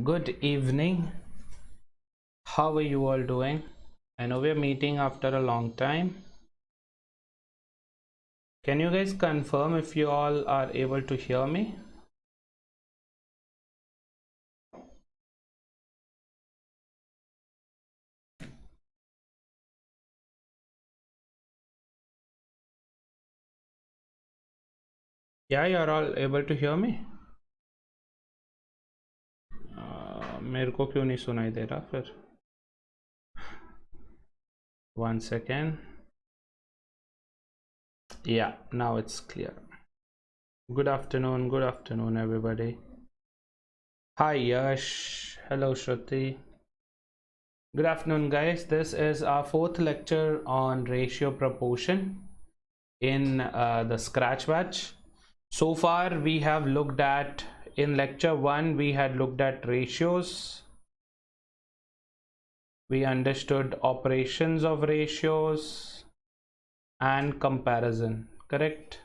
Good evening. How are you all doing? I know we're meeting after a long time. Can you guys confirm if you all are able to hear me? Yeah, you're all able to hear me? मेरे को क्यों नहीं सुनाई दे रहा फिर? One second. Yeah, now it's clear. Good afternoon everybody. Hi Yash, hello Shruti. Good afternoon guys. This is our fourth lecture on ratio proportion in the Scratch batch. So far we have looked at, in lecture 1 we had looked at ratios. We understood operations of ratios and comparison, correct?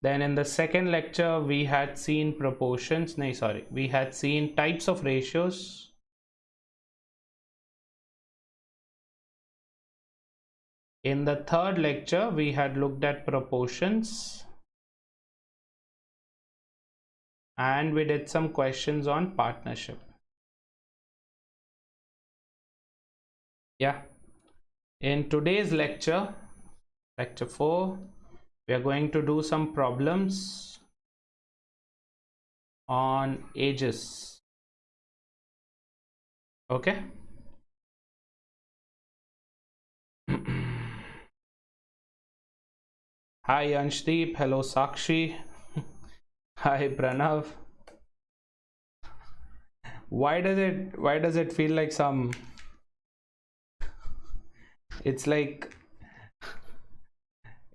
Then in the second lecture we had seen proportions, we had seen types of ratios. In the third lecture we had looked at proportions and we did some questions on partnership. Yeah, in today's lecture 4, we are going to do some problems on ages. Okay. Hi Anshdeep, hello Sakshi. Hi Pranav. Why does it feel like some, it's like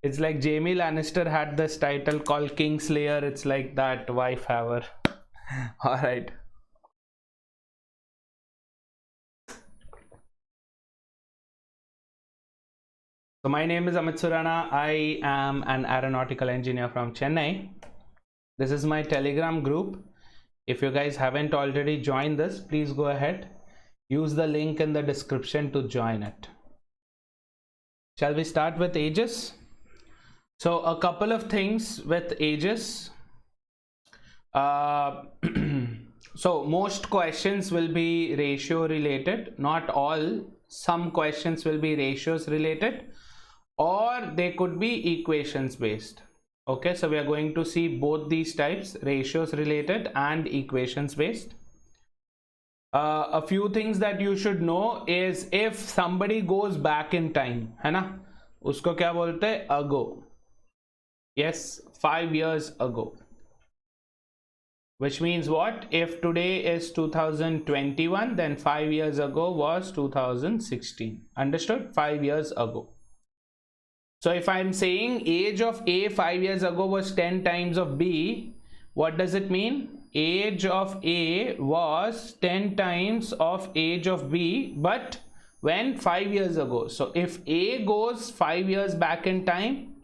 Jamie Lannister had this title called Kingslayer. It's like that, wife haver. All right. So my name is Amit Surana. I am an aeronautical engineer from Chennai. This is my Telegram group. If you guys haven't already joined this, please go ahead. Use the link in the description to join it. Shall we start with ages? So a couple of things with ages. So most questions will be ratio related, not all. Some questions will be ratios related, or they could be equations based. Okay, so we are going to see both these types, ratios related and equations based. A few things that you should know is if somebody goes back in time, है ना, उसको क्या बोलते हैं? Ago. Yes, 5 years ago. Which means what? If today is 2021, then 5 years ago was 2016. Understood? 5 years ago. So if I'm saying age of A 5 years ago was 10 times of B, what does it mean? Age of A was 10 times of age of B, but when? 5 years ago. So if A goes 5 years back in time,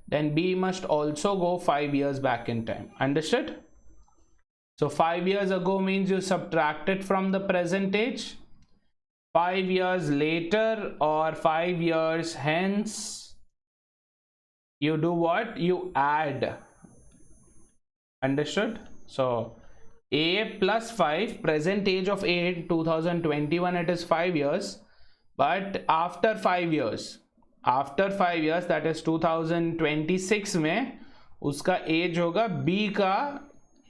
then B must also go 5 years back in time. Understood? So 5 years ago means you subtract it from the present age. 5 years later or 5 years hence, you do what? You add. Understood? So A plus 5, present age of A 2021, it is 5 years, but after 5 years, that is 2026 में उसका age होगा B का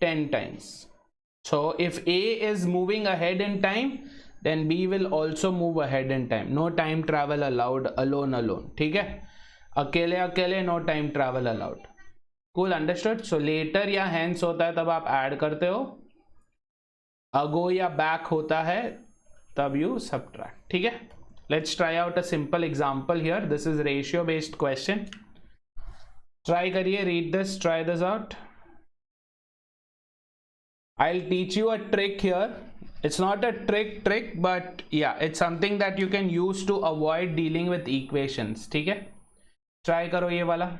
10 times. So if A is moving ahead in time, then B will also move ahead in time. No time travel allowed, alone. ठीक है? अकेले no time travel allowed. Cool, understood? So later या hence होता है तब आप add करते हो, ago या back होता है तब you subtract. ठीक है? Let's try out a simple example here. This is ratio based question. Try करिए, read this, try this out. I'll teach you a trick here. It's not a trick, but yeah, it's something that you can use to avoid dealing with equations. ठीक है? Try करो ये वाला.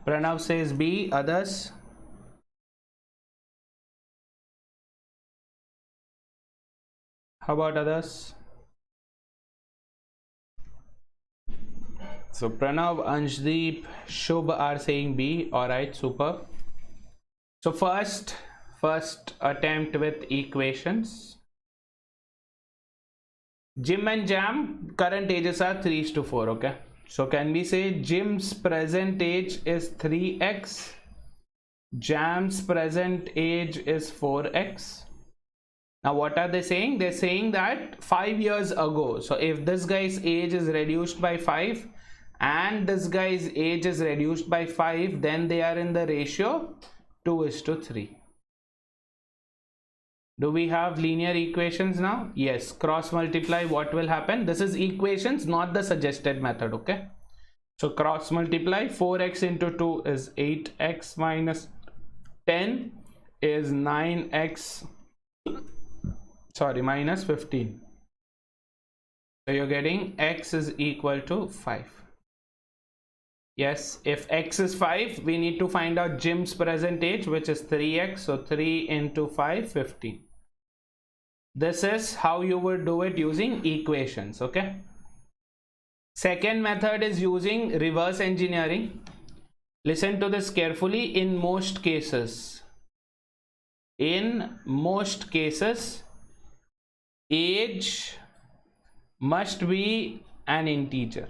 Pranav says B. Others? How about others? So Pranav, Anshdeep, Shubh are saying B. Alright, super. So first attempt with equations. Jim and Jam current ages are 3:4. Okay, so can we say Jim's present age is 3x, Jam's present age is 4x? Now what are they saying? They're saying that 5 years ago, so if this guy's age is reduced by 5 and this guy's age is reduced by 5, then they are in the ratio 2:3. Do we have linear equations now? Yes. Cross multiply, what will happen? This is equations, not the suggested method. Okay, so cross multiply. 4x into 2 is 8x minus 10 is 9x, sorry, minus 15. So you're getting x is equal to 5. Yes, if x is 5, we need to find out Jim's present age, which is 3x. So 3 into 5, 15. This is how you would do it using equations. Okay. Second method is using reverse engineering. Listen to this carefully. In most cases, age must be an integer.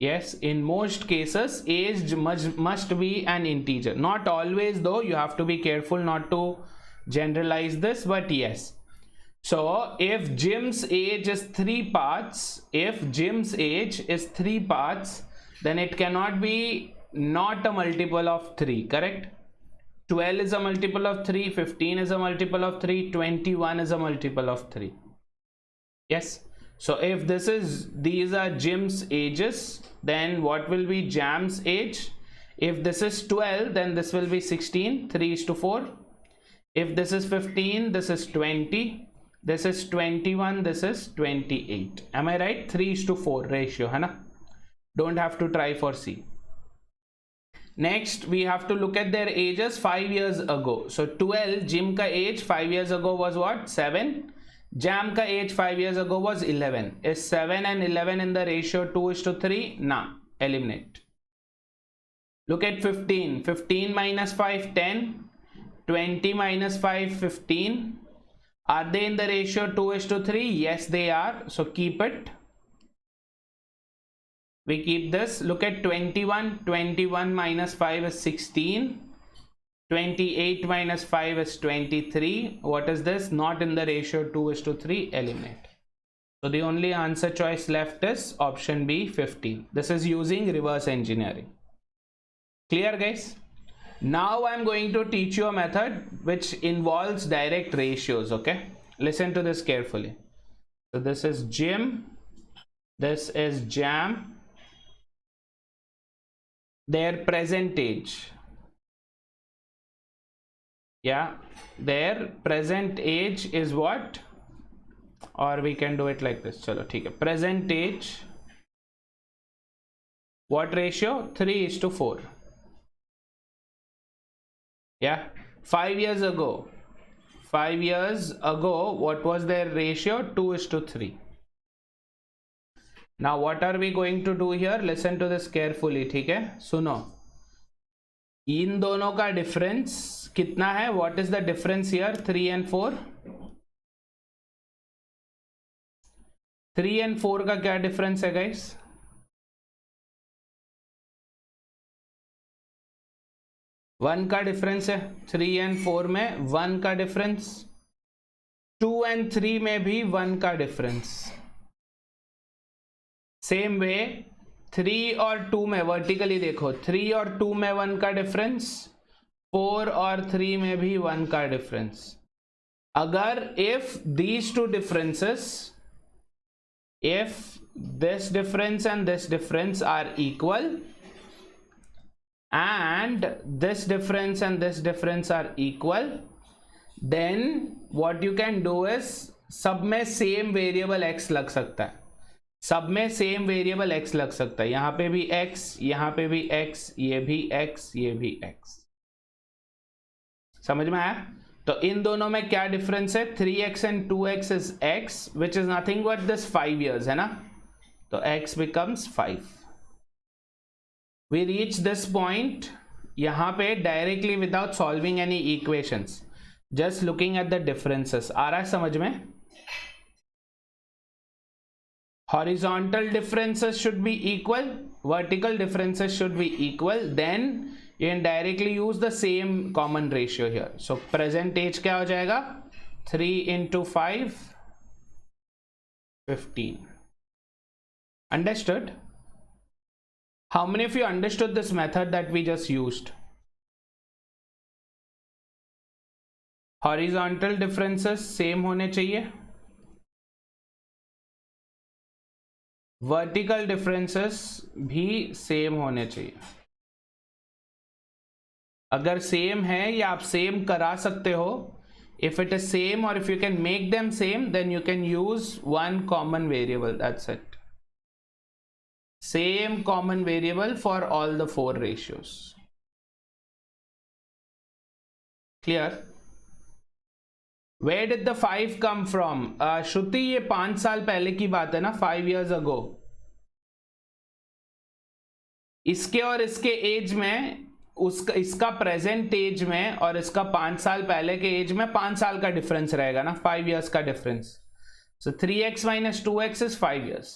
Yes, in most cases, age must be an integer. Not always though, you have to be careful not to generalize this, but yes. So if Jim's age is 3 parts, then it cannot be not a multiple of 3, correct? 12 is a multiple of 3, 15 is a multiple of 3, 21 is a multiple of 3. Yes. So if these are Jim's ages, then what will be Jam's age? If this is 12, then this will be 16, 3:4. If this is 15, this is 20, this is 21, this is 28. Am I right? 3:4 ratio, है ना? Don't have to try for C. Next, we have to look at their ages 5 years ago. So 12, Jim ka age 5 years ago was what? 7. Jam ka age 5 years ago was 11. Is 7 and 11 in the ratio 2:3? Nah, eliminate. Look at 15. 15 minus 5, 10. 20 minus 5, 15. Are they in the ratio 2:3? Yes, they are. So keep it. We keep this. Look at 21. 21 minus 5 is 16. 28 minus 5 is 23. What is this? Not in the ratio 2:3. Eliminate. So the only answer choice left is option B, 15. This is using reverse engineering. Clear, guys? Now I'm going to teach you a method which involves direct ratios. Okay, listen to this carefully. So this is Jim, this is Jam, their present age. Yeah, their present age is what? Or we can do it like this. Chalo, theek hai. Present age, what ratio? 3:4. Yeah, 5 years ago, what was their ratio? 2:3. Now what are we going to do here? Listen to this carefully. ठीक है, सुनो. इन दोनों का difference कितना है? What is the difference here? 3 and 4. 3 and 4 का क्या difference है guys? 1 का डिफरेंस है. 3 and 4 में 1 का डिफरेंस. 2 and 3 में भी 1 का डिफरेंस. सेम वे 3 और 2 में वर्टिकली देखो, 3 और 2 में 1 का डिफरेंस, 4 और 3 में भी 1 का डिफरेंस. अगर if these two differences, if this difference and this difference are equal and this difference and this difference are equal, then what you can do is सब में same variable x लग सकता है. सब में सेम वेरिएबल x लग सकता है, यहां पे भी x, यहां पे भी x, ये भी x, ये भी x। समझ में आया? तो इन दोनों में क्या डिफरेंस है? 3x and 2x is x which is nothing but this 5 years है ना, तो x becomes 5। we reach this point यहां पे directly without solving any equations, just looking at the differences. आ रहा है समझ में? Horizontal differences should be equal, vertical differences should be equal, then you can directly use the same common ratio here. So present age क्या हो जाएगा? 3 into 5, 15. Understood? How many of you understood this method that we just used? Horizontal differences same होने चाहिए, vertical differences भी same होने चाहिए। अगर same है या आप सेम करा सकते हो, if it is same or if you can make them same, then you can use one common variable, that's it. Same common variable for all the 4 ratios. Clear? Where did the 5 come from? श्रुति, ये 5 साल पहले की बात है ना, 5 years ago। इसके और इसके एज में, उसका इसका प्रेजेंट एज में और इसका 5 साल पहले के एज में 5 साल का डिफरेंस रहेगा ना, 5 years का difference. So 3x minus 2x is 5 years.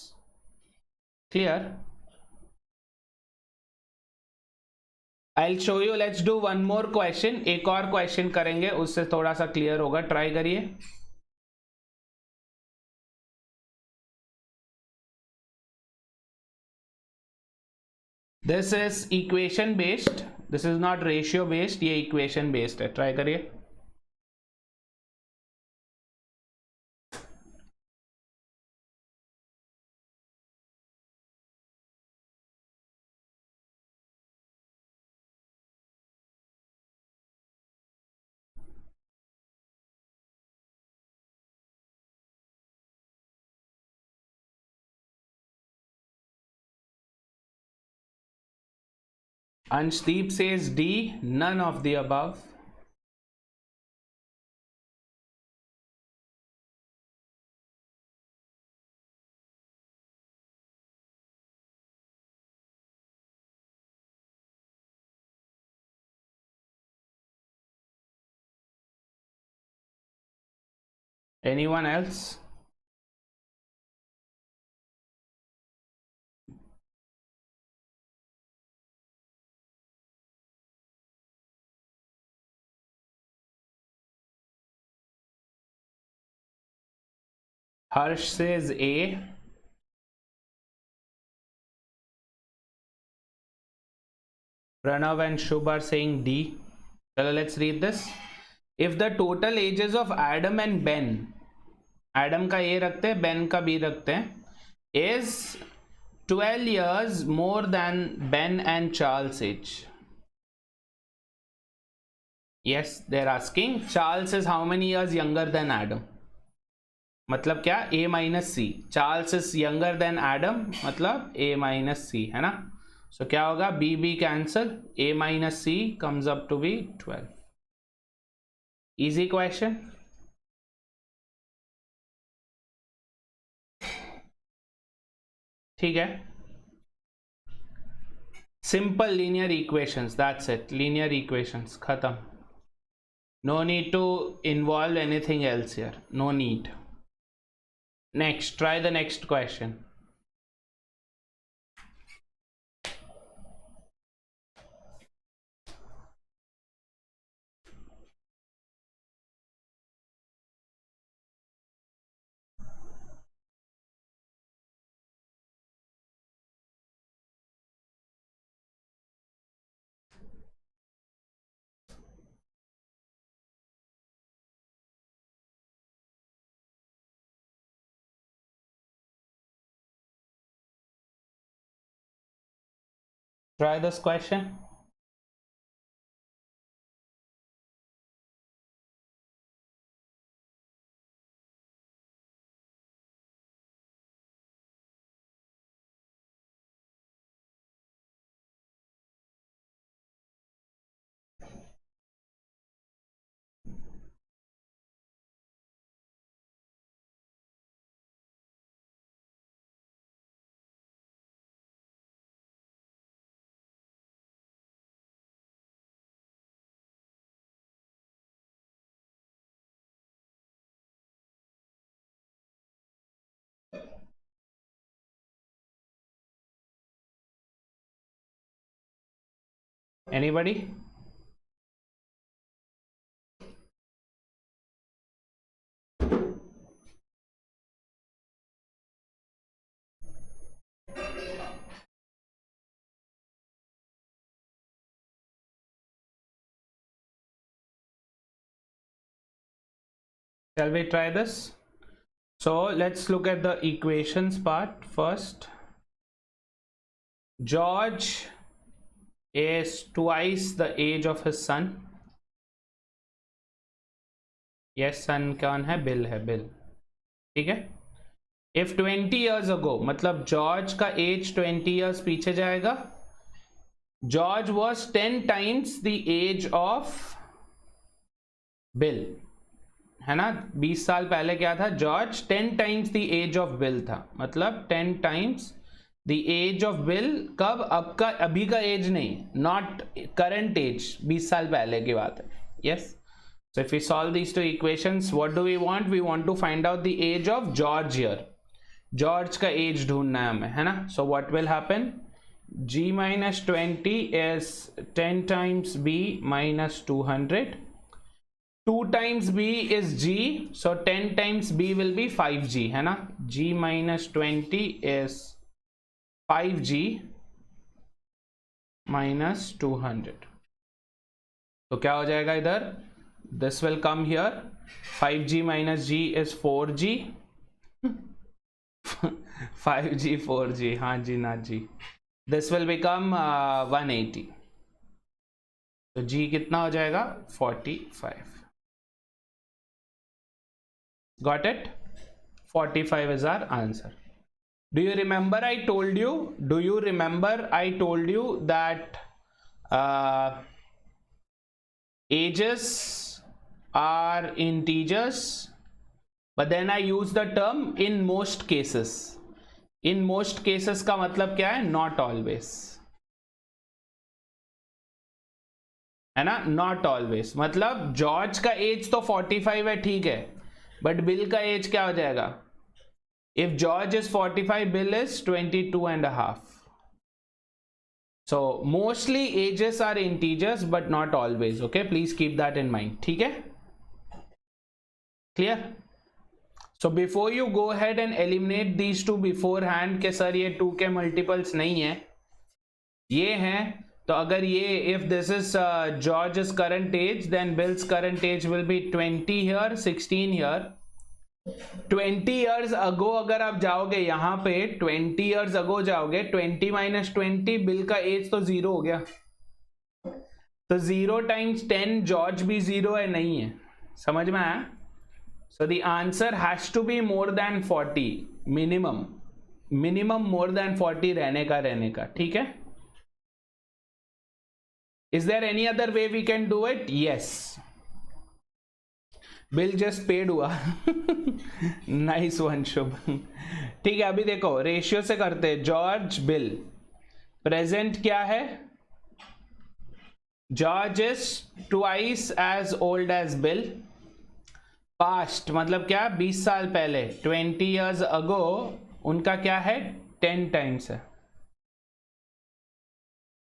Clear? I'll show you. Let's do one more question. एक और क्वेश्चन करेंगे, उससे थोड़ा सा क्लियर होगा। ट्राई करिए। This is equation based, this is not ratio based, ये इक्वेशन बेस्ड है। ट्राई करिए। Anshdeep says D, none of the above. Anyone else? Harsh says A. Pranav and Shubh are saying D. Chalo, let's read this. If the total ages of Adam and Ben, Adam का A रखते हैं, Ben का B रखते हैं, is 12 years more than Ben and Charles' age. Yes, they're asking Charles is how many years younger than Adam. मतलब क्या? A minus C. Charles is younger than Adam, मतलब A minus C, है ना? So क्या होगा? B B cancel, A minus C comes up to be 12. Easy question. ठीक है? Simple linear equations, that's it. Linear equations, खत्म. No need to involve anything else here. No need. Next, try the next question. Try this question. Anybody? Shall we try this? So let's look at the equations part first. George is twice the age of his son. Yes, son कौन है? Bill है, bill. ठीक है. If 20 years ago, मतलब George का as 20 years पीछे जाएगा. George was 10 times the age of bill, है ना. 20 साल पहले क्या था? George 10 times the age of bill था. मतलब 10 times the age of bill. कब? अब का, अभी का एज नहीं, नॉट करंट एज, 20 साल पहले की बात है. Yes. So if we solve these two equations, what do we want? We want to find out the age of George here. George का age ढूंढना है हमें, है ना. So what will happen? G minus 20 is 10 times B minus 200. 2 times B is G, so 10 times B will be 5G, है ना. G minus 20 is 5G minus 200. तो क्या हो जाएगा इधर? This will come here. 5G minus G is 4G. 5G 4G, हाँ जी ना जी. This will become 180. तो G कितना हो जाएगा? 45. Got it? 45 is our answer. Do you remember I told you? Do you remember I told you that ages are integers, but then I use the term in most cases. In most cases का मतलब क्या है? Not always, है ना. Not always मतलब George का as तो 45 है, ठीक है, बट बिल का एज क्या हो जाएगा? If George is 45, Bill is 22 and a half. So mostly ages are integers, but not always. Okay, please keep that in mind. ठीक है? Clear? So before you go ahead and eliminate these two beforehand के sir ये 2 के multiples नहीं है, ये हैं, तो अगर ये if this is George's current age, then Bill's current age will be 20 here, 16 here. 20 years ago अगर आप जाओगे यहाँ पे, 20 years ago जाओगे, 20 minus 20, बिल का एज तो 0 हो गया. तो 0 times 10, जॉर्ज भी 0 है, नहीं है. समझ में आया? So the answer has to be more than 40 minimum more than 40 रहने का, ठीक है. Is there any other way we can do it? Yes. Bill just paid हुआ. नाइस वन शुभ. ठीक है, अभी देखो रेशियो से करते हैं. जॉर्ज बिल प्रेजेंट क्या है? George is twice as old as Bill. Past मतलब क्या? 20 साल पहले, 20 years अगो उनका क्या है? 10 times है.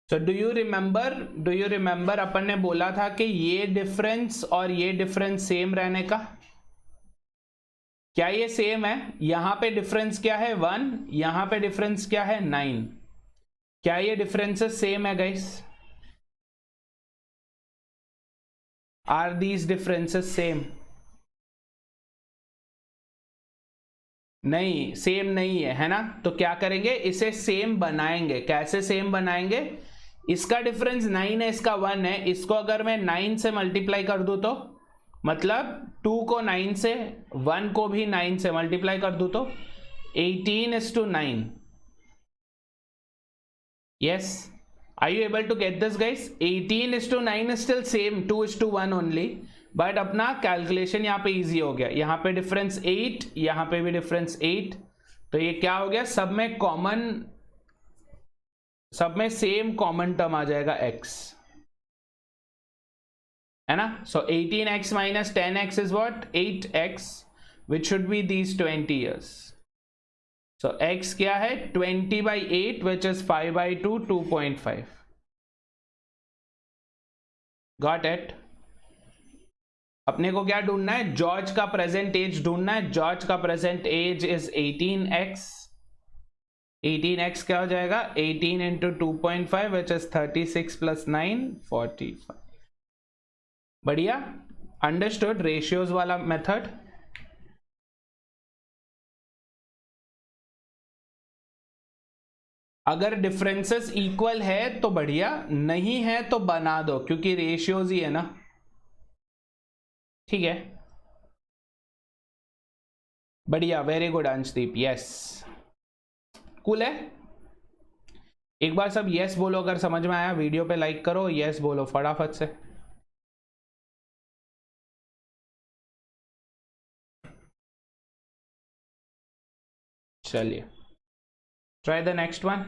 So do you remember अपन ने बोला था कि ये डिफरेंस और ये डिफरेंस सेम रहने का. क्या ये सेम है? यहां पे डिफरेंस क्या है? 1. यहां पे डिफरेंस क्या है? 9. क्या ये डिफरेंसेस सेम है guys? Are these differences same? नहीं, सेम नहीं है, है ना. तो क्या करेंगे? इसे सेम बनाएंगे. कैसे सेम बनाएंगे? इसका डिफरेंस 9 है, इसका 1 है. इसको अगर मैं 9 से मल्टीप्लाई कर दूं तो मतलब 2 को 9 से, 1 को भी 9 से मल्टीप्लाई कर दूं तो 18:9. Yes, are you able to get this guys? 18:9 is still same, 2:1 only, but अपना कैलकुलेशन यहाँ पे इजी हो गया. यहाँ पे डिफरेंस 8, यहाँ पे भी डिफरेंस 8, तो ये क्या हो गया? सब में कॉमन, सब में सेम कॉमन टर्म आ जाएगा x, है ना. सो 18x minus 10x is what? 8x, which should be these 20 years. So x क्या है? 20/8, which is 5/2, 2.5. Got it? अपने को क्या ढूंढना है? जॉर्ज का प्रेजेंट एज ढूंढना है. जॉर्ज का present as is 18x. 18x क्या हो जाएगा? 18 इंटू 2.5 विच इज 36 प्लस 9 45. बढ़िया. अंडरस्टूड रेशियोज वाला मेथड. अगर डिफरेंसेस इक्वल है तो बढ़िया, नहीं है तो बना दो क्योंकि रेशियोज ही है ना. ठीक है, बढ़िया. Very good Anshdeep. Yes, cool है. एक बार सब यस बोलो अगर समझ में आया. वीडियो पे लाइक करो, यस बोलो फटाफट से. चलिए, try the next one.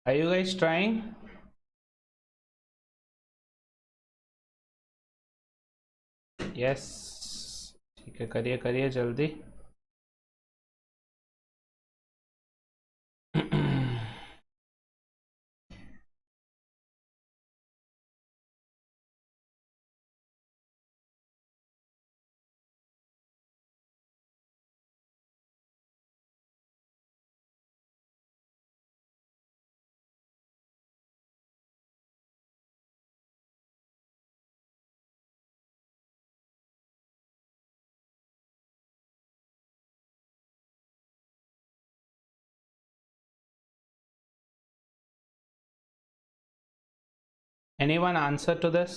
Are you guys trying? Yes. ठीक है, करिए करिए जल्दी. Anyone answer to this?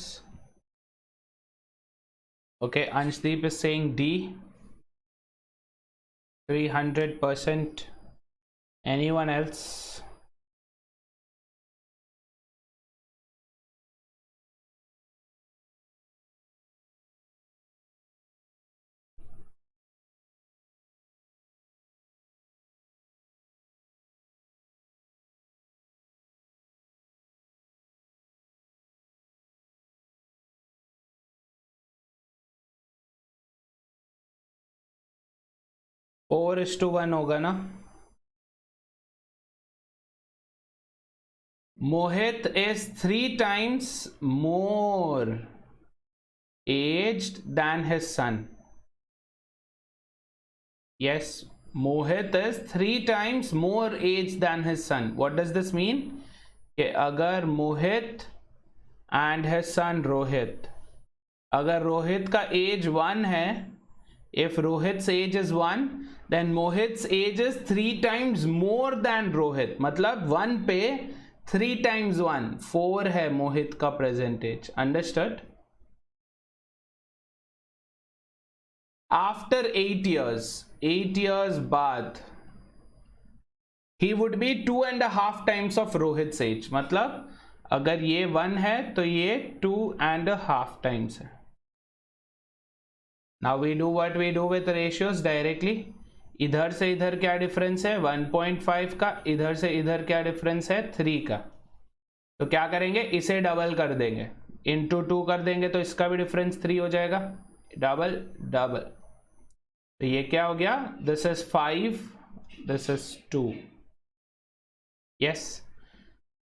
Okay, Anshdeep is saying D. 300%. Anyone else? Four is to 1 होगा ना. Mohit is 3 times more aged than his son. Yes, Mohit is 3 times more aged than his son. What does this mean? कि अगर Mohit and his son Rohit, अगर रोहित का as 1 है, if Rohit's age is 1, then Mohit's age is 3 times more than Rohit. मतलब 1 पे 3 times 1 4 है मोहित का present age. Understood? After 8 years बाद he would be 2.5 times of Rohit's age. मतलब अगर ये 1 है तो ये 2.5 times है. Now we do what we do with ratios directly. इधर से इधर क्या डिफरेंस है? 1.5 का. इधर से इधर क्या डिफरेंस है? 3 का. तो क्या करेंगे? इसे डबल कर देंगे, इंटू 2 कर देंगे तो इसका भी डिफरेंस 3 हो जाएगा. Double double. तो ये क्या हो गया? This is 5, this is 2. Yes,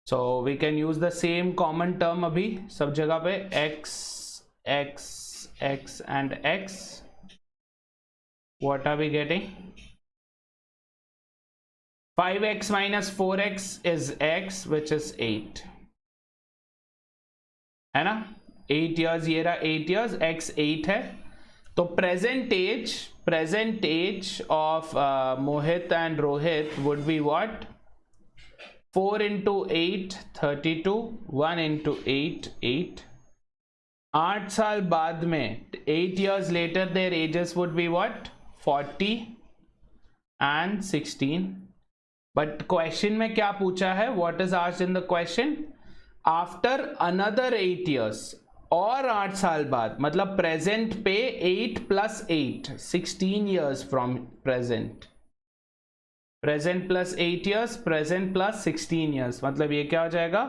so we can use the same common term अभी सब जगह पे. x x x and x. What are we getting? 5x minus 4x is x, which is 8. है ना? 8 years, ये रहा 8 years, x 8 है. तो present age of Mohit and Rohit would be what? 4 into 8 32, 1 into 8 8. 8 साल बाद में 8 years later their ages would be what? 40 and 16. But question में क्या पूछा है? What is asked in the question? After another 8 years, और 8 साल बाद, मतलब present पे 8 plus 8 16 years from present. Present plus 8 years, present plus 16 years, मतलब ये क्या हो जाएगा?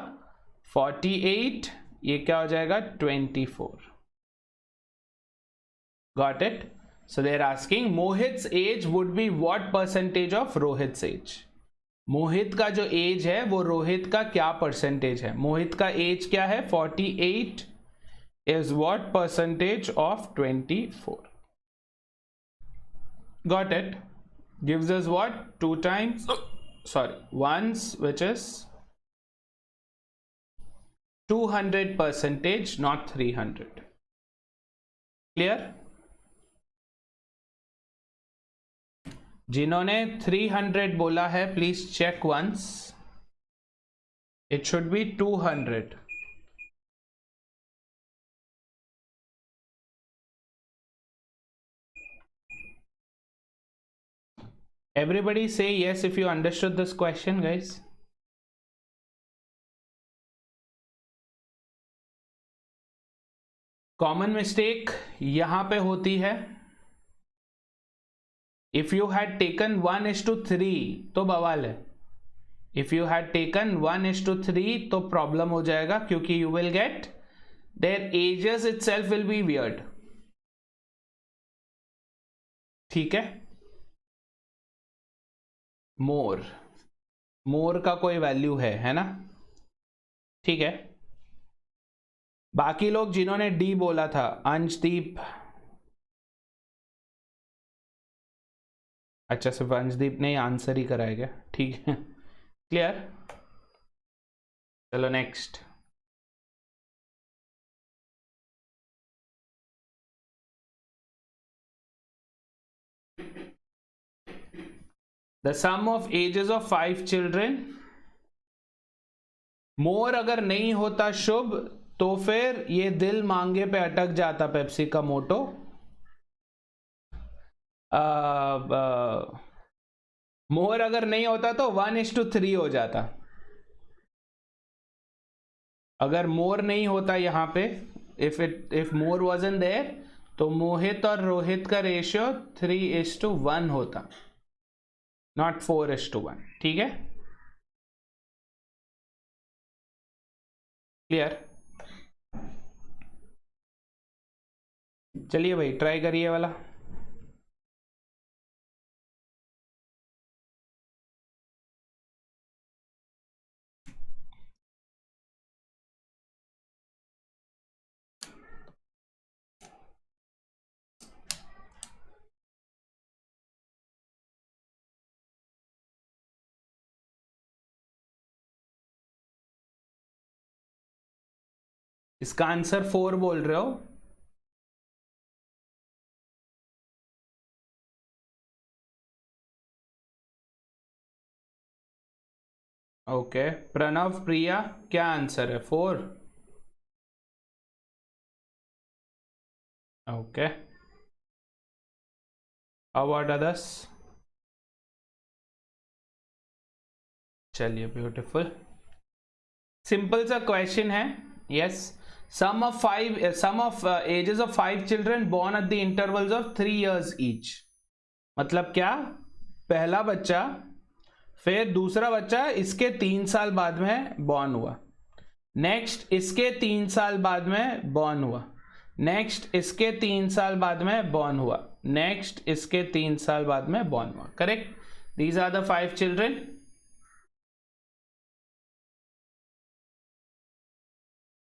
48, ये क्या हो जाएगा? 24. Got it? So they are asking Mohit's age would be what percentage of Rohit's age? मोहित का जो एज है वो रोहित का क्या परसेंटेज है? मोहित का एज क्या है? 48 is what percentage of 24? Got it? Gives us what? 2 times, sorry, once, which is 200%, not 300. Clear? जिन्होंने 300 बोला है please check once. It should be 200. Everybody say yes if you understood this question, guys. Common mistake यहां पे होती है. If you had taken 1:3 तो बवाल है. If you had taken 1:3 तो प्रॉब्लम हो जाएगा, क्योंकि you will get their ages itself will be weird. ठीक है? मोर का कोई वैल्यू है ना? ठीक है. बाकी लोग जिन्होंने डी बोला था, अंशदीप, अच्छा सिर्फ अंशदीप ने आंसर ही कराया क्या? ठीक है, क्लियर. चलो next. The sum of ages of 5 children. More अगर नहीं होता शुभ तो फिर ये दिल मांगे पे अटक जाता पेप्सी का मोटो. मोर अगर नहीं होता तो 1:3 हो जाता. अगर मोर नहीं होता यहां पे, इफ मोर वाजंट देयर, तो मोहित और रोहित का रेशियो 3:1 होता, नॉट 4:1. ठीक है, क्लियर. चलिए भाई ट्राई करिए वाला. इसका आंसर 4 बोल रहे हो? ओके, प्रणव, प्रिया, क्या आंसर है? 4. Okay, about others? चलिए, ब्यूटीफुल. सिंपल सा क्वेश्चन है. Yes, sum of ages of 5 children born at the intervals of 3 years each. मतलब क्या? पहला बच्चा, फिर दूसरा बच्चा इसके 3 साल बाद में बॉर्न हुआ, नेक्स्ट इसके 3 साल बाद में बॉर्न हुआ, नेक्स्ट इसके 3 साल बाद में बॉर्न हुआ, नेक्स्ट इसके 3 साल बाद में बॉर्न हुआ. Correct? These are the 5 children.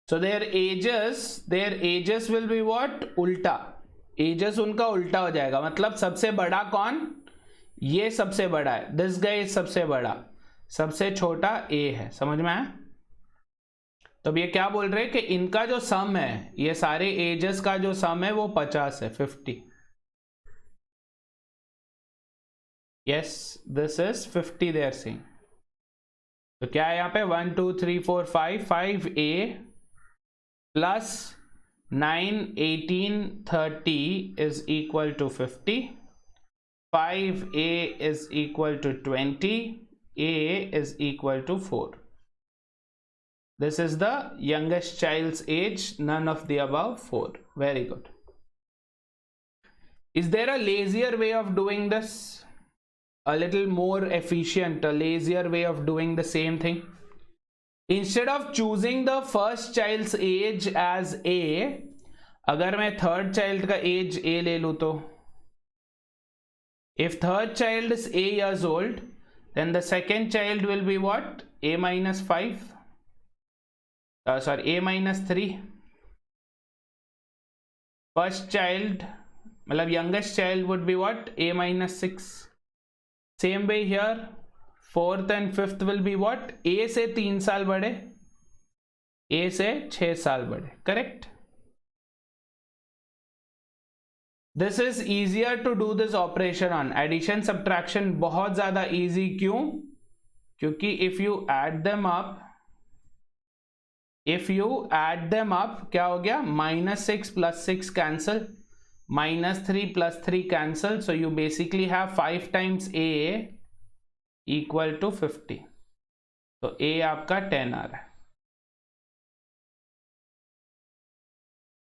So their ages will be what? उल्टा. ages उनका उल्टा हो जाएगा. मतलब सबसे बड़ा कौन? ये सबसे बड़ा है. दिस गाय सबसे बड़ा, सबसे छोटा ए है. समझ में आया? तो अब ये क्या बोल रहे हैं कि इनका जो सम है, ये सारे एजेस का जो सम है वो 50 है, 50. yes, this is 50 they are saying. तो क्या है यहाँ पे 1 2 3 4 5 5a plus 9 18 30 is equal to 50. 5a is equal to 20. A is equal to 4. This is the youngest child's age. None of the above. 4. Very good. Is there a lazier way of doing this? A little more efficient, a lazier way of doing the same thing? Instead of choosing the first child's age as A, अगर मैं third child का age A ले लूँ तो, if third child is A years old, then the second child will be what? A minus 5. A minus 3. First child, मतलब youngest child would be what? A minus 6. Same way here, fourth and fifth will be what? A से 3 साल बड़े, A से 6 साल बड़े. Correct? This is easier to do this operation on. Addition subtraction बहुत ज़्यादा easy. क्यों? क्योंकि if you add them up, क्या हो गया? -6 plus 6 cancel. -3 plus 3 cancel. So you basically have 5 times A equal to 50. तो A आपका 10 आ रहा है.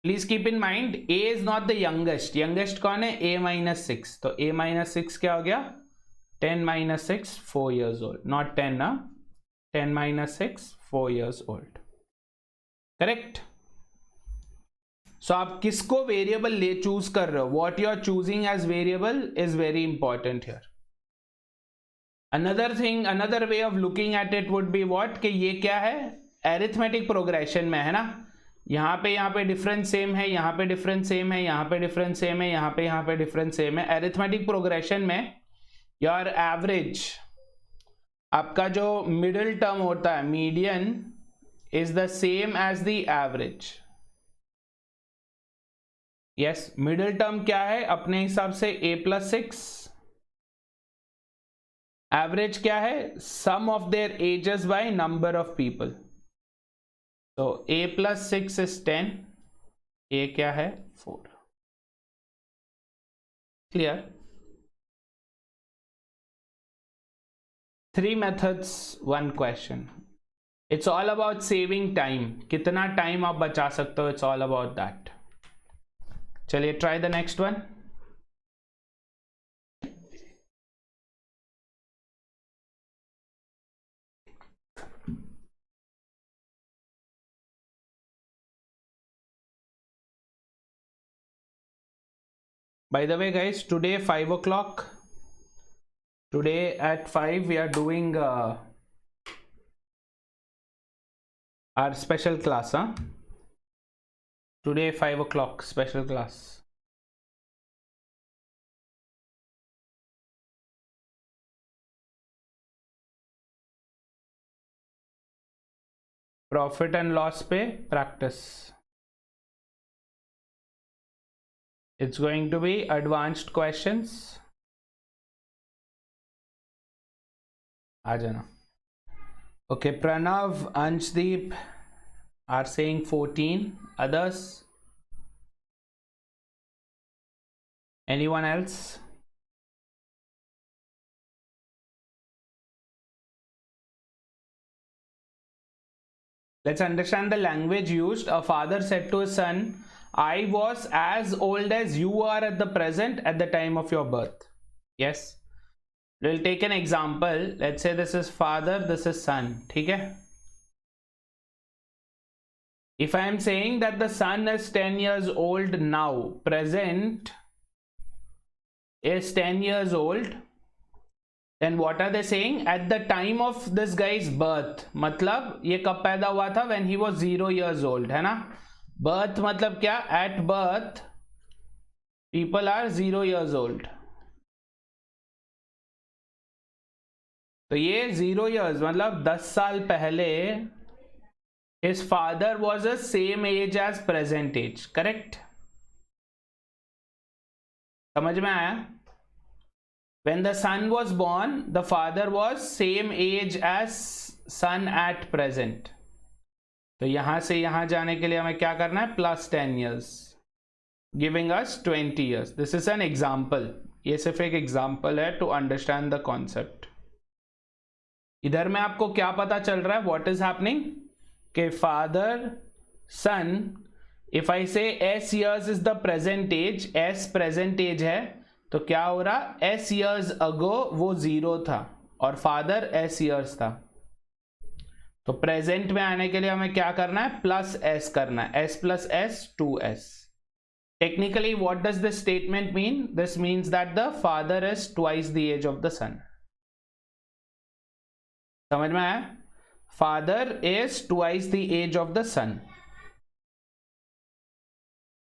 Please keep in mind A is not the youngest. Youngest कौन है? A minus 6. तो A minus 6 क्या हो गया? 10 minus 6 4 years old. Not 10 ना. 10 minus 6 4 years old. Correct? So आप किसको वेरिएबल ले चूज कर रहे हो? What you are choosing as variable is very important here. Another thing, another way of looking at it would be what? कि ये क्या है? Arithmetic progression में है ना. यहाँ पे डिफरेंस सेम है, यहाँ पे डिफरेंस सेम है, यहाँ पे डिफरेंस सेम है, यहाँ पे डिफरेंस सेम है. Arithmetic progression में your average, आपका जो middle term होता है, median is the same as the average. Yes, middle term क्या है? अपने हिसाब से A plus 6. एवरेज क्या है? Sum of their ages by number of people. तो A plus 6 is 10. A क्या है? 4. Clear? 3 methods, 1 question. It's all about saving time. कितना टाइम आप बचा सकते हो? It's all about that. चलिए try the next one. By the way guys, today 5 o'clock, today at 5 we are doing our special class. Today 5 o'clock special class. Profit and loss पे practice. It's going to be advanced questions. आ जाना. Okay, Pranav, Anshdeep are saying 14. Others? Anyone else? Let's understand the language used. A father said to his son, I was as old as you are at the present at the time of your birth. Yes. We'll take an example. Let's say this is father, this is son. ठीक है? If I am saying that the son is 10 years old now, present is 10 years old, then what are they saying? At the time of this guy's birth. मतलब ये कब पैदा हुआ था? When he was 0 years old, है ना? Birth मतलब क्या? At birth people are 0 years old. तो ये 0 years मतलब 10 साल पहले his father was the same age as present age. Correct? समझ में आया? When the son was born, the father was same age as son at present. तो यहां से यहां जाने के लिए हमें क्या करना है, plus 10 years, giving us 20 years. This is an example, ये सिर्फ एक एग्जाम्पल है टू अंडरस्टैंड द कॉन्सेप्ट. इधर में आपको क्या पता चल रहा है, व्हाट इज हैपनिंग, के father son, if I say s years is the present age, s present age है, तो क्या हो रहा, s years ago वो 0 था और फादर s years था. तो प्रेजेंट में आने के लिए हमें क्या करना है, प्लस s करना है, s plus s 2s. Technically what does this statement mean, this means that the father is twice the age of the son. समझ में आया, father is twice the age of the son.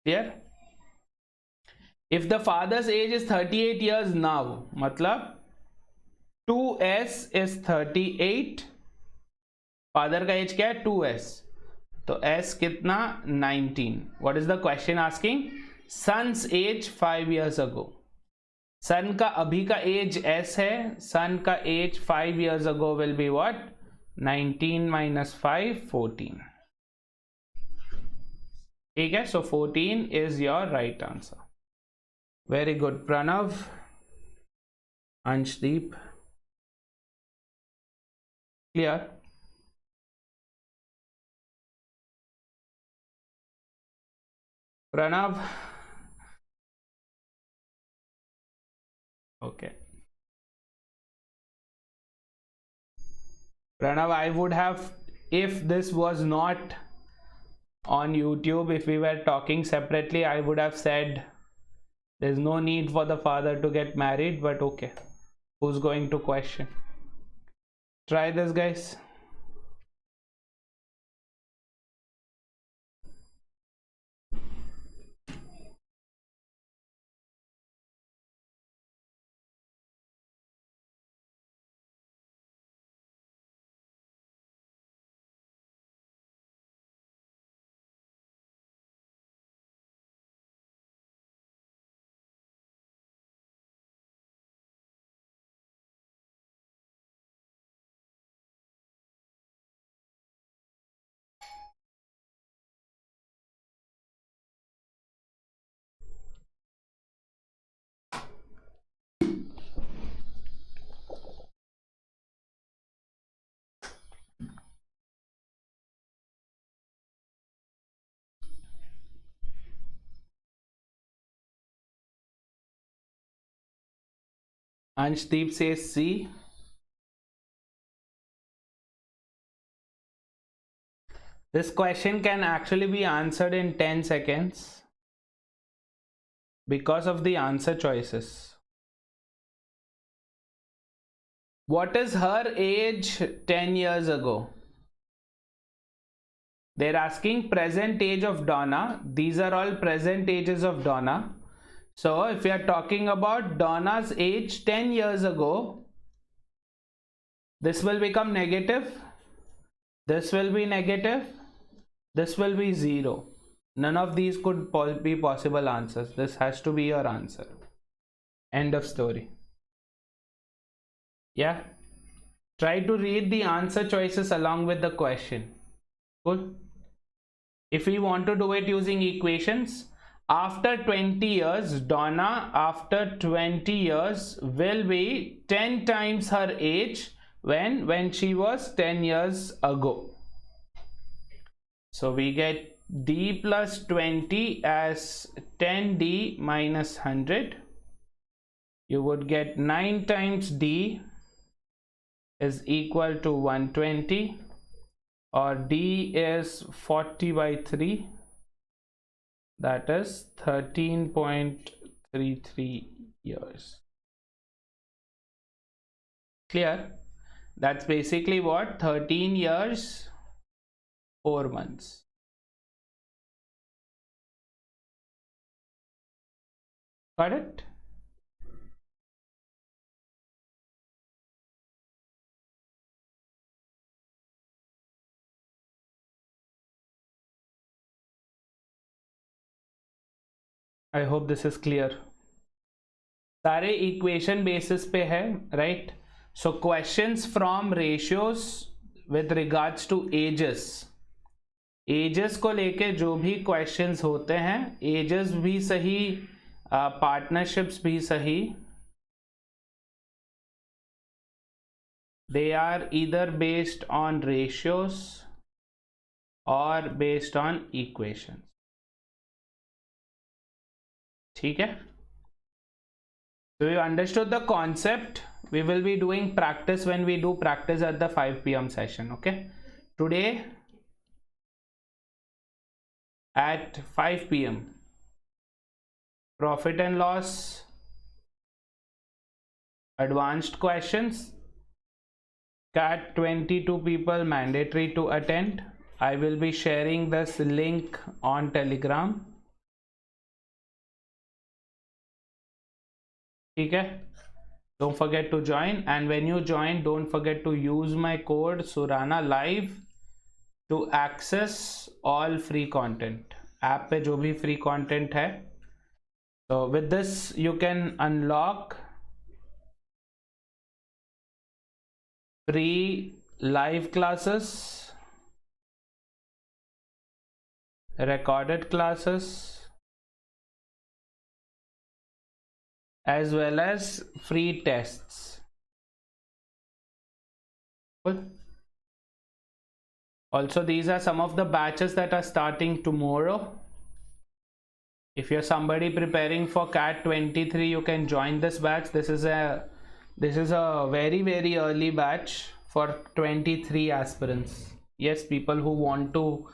Clear. If the father's age is 38 years now, मतलब 2s is 38, father का as क्या है 2s, तो s कितना 19. What is the question asking, son's age 5 years ago. Son का अभी का age s है, सन का age 5 years ago will be what, 19 minus 5 14. ठीक है, so 14 is your right answer. Very good Pranav, Anshdeep. Clear. Pranav, okay. Pranav, I would have, if this was not on YouTube, if we were talking separately, I would have said there's no need for the father to get married, but okay, who's going to question? Try this, guys. Anshdeep says C. This question can actually be answered in 10 seconds because of the answer choices. What is her age 10 years ago? They're asking present age of Donna. These are all present ages of Donna. So if we are talking about Donna's age 10 years ago, this will become negative, this will be negative, this will be 0. None of these could be possible answers. This has to be your answer. End of story. Yeah. Try to read the answer choices along with the question. Cool. If we want to do it using equations, after 20 years, Donna after 20 years will be 10 times her age when she was 10 years ago. So we get d plus 20 as 10d minus 100. You would get 9 times d is equal to 120, or d is 40 by 3, that is 13.33 years. Clear? That's basically what, 13 years 4 months. Got it? I hope this is clear. सारे equation basis पे है, right. So questions from ratios with regards to ages. Ages को लेके जो भी questions होते हैं, edges भी सही, पार्टनरशिप्स भी सही, they are either based on ratios or based on equations. ठीक है. So you understood the concept. We will be doing practice when we do practice at the 5 p.m. session. Okay. Today at 5 p.m. profit and loss, advanced questions, CAT 22 people mandatory to attend. I will be sharing this link on Telegram. ठीक है. Don't forget to join, and when you join, don't forget to use my code Surana Live to access all free content. App पे जो भी free content है. So with this you can unlock free live classes, recorded classes, as well as free tests. Also, these are some of the batches that are starting tomorrow. If you're somebody preparing for CAT 23, you can join this batch. This is a very early batch for 23 aspirants. Yes, people who want to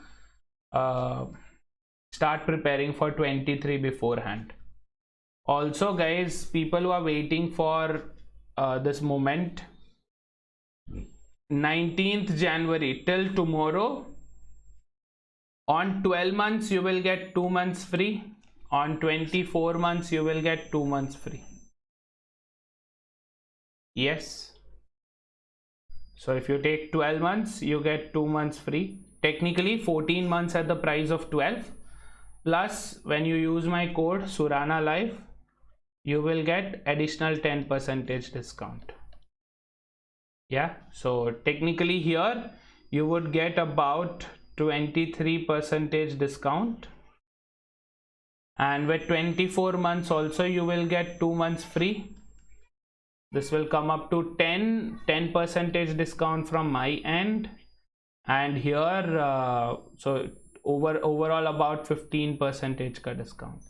start preparing for 23 beforehand. Also, guys, people who are waiting for this moment, 19th January till tomorrow, on 12 months you will get 2 months free. On 24 months you will get 2 months free. Yes. So if you take 12 months, you get 2 months free. Technically 14 months at the price of 12. Plus, when you use my code Surana Live, you will get additional 10% discount. Yeah. So technically here you would get about 23% discount. And with 24 months also you will get 2 months free. This will come up to 10% discount from my end, and here so overall about 15% ka discount.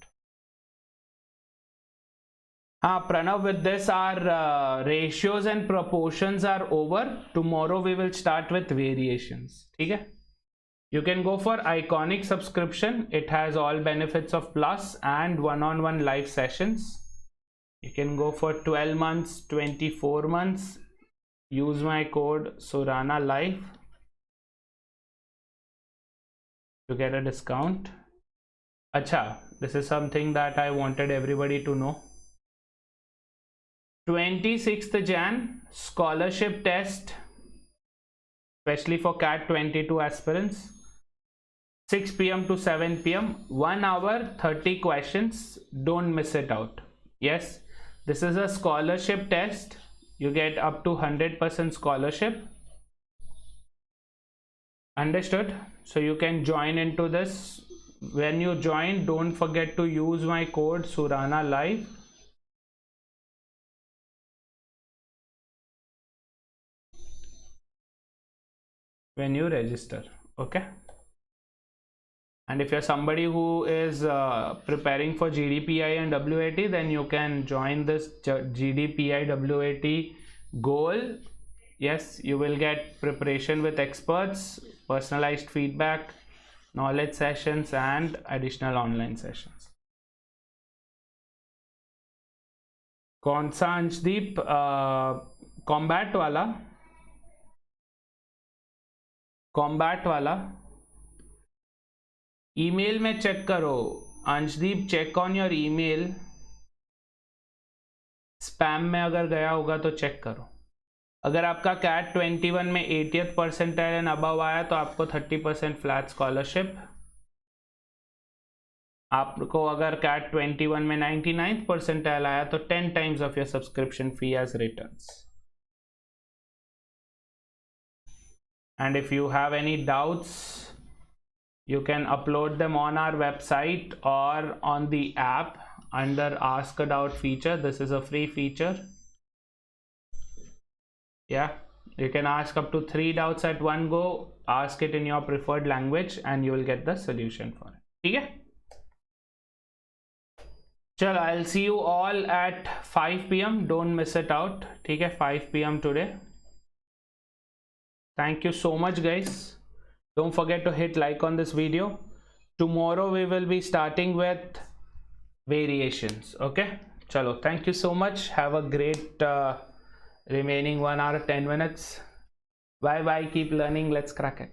Pranav, with this our ratios and proportions are over. Tomorrow we will start with variations. Okay? You can go for Iconic subscription. It has all benefits of Plus and one-on-one live sessions. You can go for 12 months, 24 months. Use my code Surana Live to get a discount. Acha, this is something that I wanted everybody to know. 26th Jan scholarship test, especially for CAT 22 aspirants. 6 p.m. to 7 p.m. 1 hour, 30 questions. Don't miss it out. Yes, this is a scholarship test. You get up to 100% scholarship. Understood? So you can join into this. When you join, don't forget to use my code Surana Live. When you register. Okay? And if you're somebody who is preparing for GDPI and WAT, then you can join this GDPI WAT goal. Yes, you will get preparation with experts, personalized feedback, knowledge sessions, and additional online sessions. कौन सा Anshdeep? Combat वाला? Combat वाला email में check करो. Anshdeep, check on your email. Spam में अगर गया होगा तो चेक करो. अगर आपका CAT 21 में 80th परसेंटाइल एंड अबव आया तो आपको 30% फ्लैट स्कॉलरशिप. आपको अगर कैट 21 में 99th परसेंटाइल आया तो 10 times of your subscription fee as returns. And if you have any doubts, you can upload them on our website or on the app under Ask a Doubt feature. This is a free feature. Yeah, you can ask up to 3 doubts at one go. Ask it in your preferred language and you will get the solution for it. Okay? Chalo, I'll see you all at 5 p.m. Don't miss it out. Okay, 5 p.m. today. Thank you so much, guys. Don't forget to hit like on this video. Tomorrow we will be starting with variations. Okay, chalo, thank you so much. Have a great remaining 1 hour 10 minutes. Bye bye. Keep learning. Let's crack it.